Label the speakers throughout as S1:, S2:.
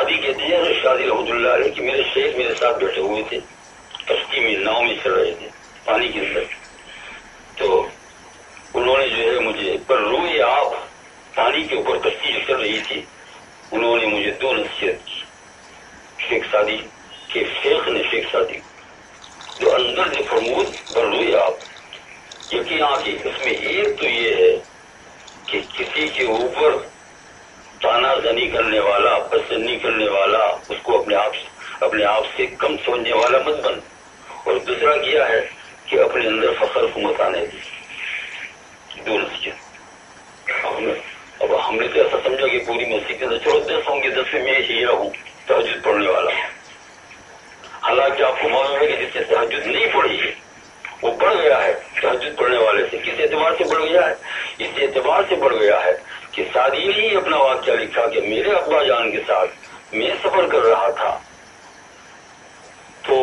S1: شادی کہتے ہیں تو شادی رحمۃ اللہ علیہ کہ میرے شیخ میرے ساتھ بیٹھے ہوئے تھے، کشتی میں ناؤ میں چل رہے تھے پانی کے اندر، تو انہوں نے جو ہے مجھے پر روئے آپ پانی کے اوپر کشتی جو چل رہی تھی، انہوں نے مجھے دو نصیحت کی شیخ سعدی کے شیخ نے شیخ سعدی جو اندر سے فرمود پر روئے آپ یقین آتی، اس میں ایک تو یہ ہے کہ کسی کے اوپر تانا زنی کرنے والا، پسندی کرنے والا، اس کو اپنے آپ سے کم سمجھنے والا مت بن، اور دوسرا کیا ہے کہ اپنے اندر فخر کو مت آنے دی، دو نصیحت۔ اب ہم نے تو ایسا سمجھا کہ پوری مسجد کے اندر چلو 10 ہوں گے، 10 میں ہی ہوں تہجد پڑھنے والا، حالانکہ آپ کو معلوم ہے کہ جس سے تہجد نہیں پڑھی ہے وہ بڑھ گیا ہے تہجد پڑھنے والے سے۔ کس اعتبار سے بڑھ گیا ہے؟ اس اعتبار سے بڑھ گیا ہے کہ سعدی نے ہی اپنا واقعہ لکھا کہ میرے ابا جان کے ساتھ میں سفر کر رہا تھا، تو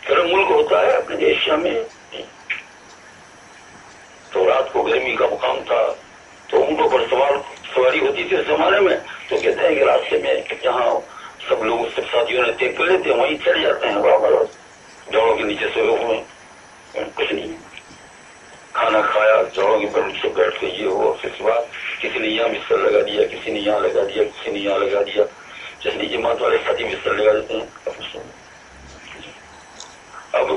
S1: گرم ملک ہوتا ہے اپنے ایشیا میں، تو رات کو گرمی کا مقام تھا، تو ان کو پر سواری ہوتی تھی اس زمانے میں، تو کہتے ہیں کہ راستے میں جہاں سب لوگ سب ساتھیوں نے طے کر لیتے ہیں وہیں چڑھ جاتے ہیں برابر، جوڑوں کے نیچے سوئے ہوئے، کچھ نہیں، کھانا کھایا جوڑوں کے پر نیچے بیٹھ کے یہ ہوا، پھر صبح کسی نے یہاں بستر لگا دیا، کسی نے یہاں لگا دیا، کسی نے یہاں لگا دیا، جتنی جماعت والے ساتھی بستر لگا دیتے ہیں۔ اب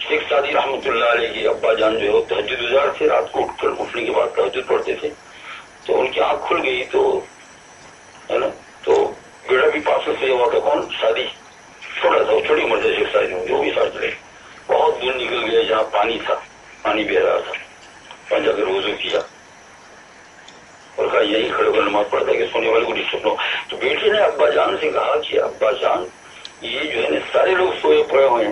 S1: شیخ سعدی رحمۃ اللہ علیہ کی ابا جان جو ہے تہجد گزار تھے، رات کو اٹھنے کے بعد تہجد پڑھتے تھے، تو ان کی آنکھ کھل گئی، تو ہے نا، تو بیڑا بھی پاس سے ہوا کہ کون شادی چھوٹا تھا، چھوٹی عمر سے شیخ سعدی جو بھی ساتھ چلے، بہت دور نکل گئے جہاں پانی تھا، پانی بہ رہا تھا، وہاں جا کر وضو کیا اور کہا یہی کھڑے ہو کر نماز پڑھتا کہ سونے والے کو ڈسٹرب نہ۔ تو بیٹے نے ابا جان سے کہا کہ ابا جان یہ جو ہے نا سارے لوگ سوئے پڑے ہوئے ہیں،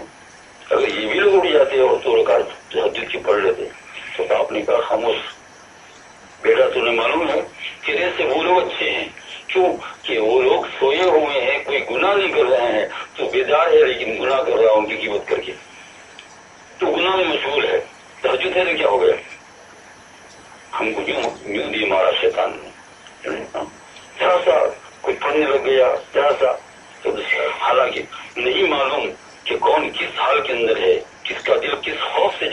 S1: اگر یہ بھی لوگ اٹھ جاتے ہو تو رکعت تہجد کی پڑھ لیتے۔ تو آپ نے کہا خاموش بیٹا، تمہیں معلوم ہے تیرے سے وہ لوگ اچھے ہیں، کیوں کہ وہ لوگ سوئے ہوئے ہیں، کوئی گناہ نہیں کر رہے ہیں، تو بیدار ہے لیکن گناہ کر رہا ان کی غیبت کر کے، تو گناہ میں مشغول ہے، تہجد ہے تو کیا ہو گیا؟ ہم کو یوں دی مارا شیطان نے، ذرا سا کوئی پڑھنے لگ گیا ذرا سا، تو حالانکہ نہیں معلوم کہ کون کس حال کے اندر ہے، کس کا دل کس خوف سے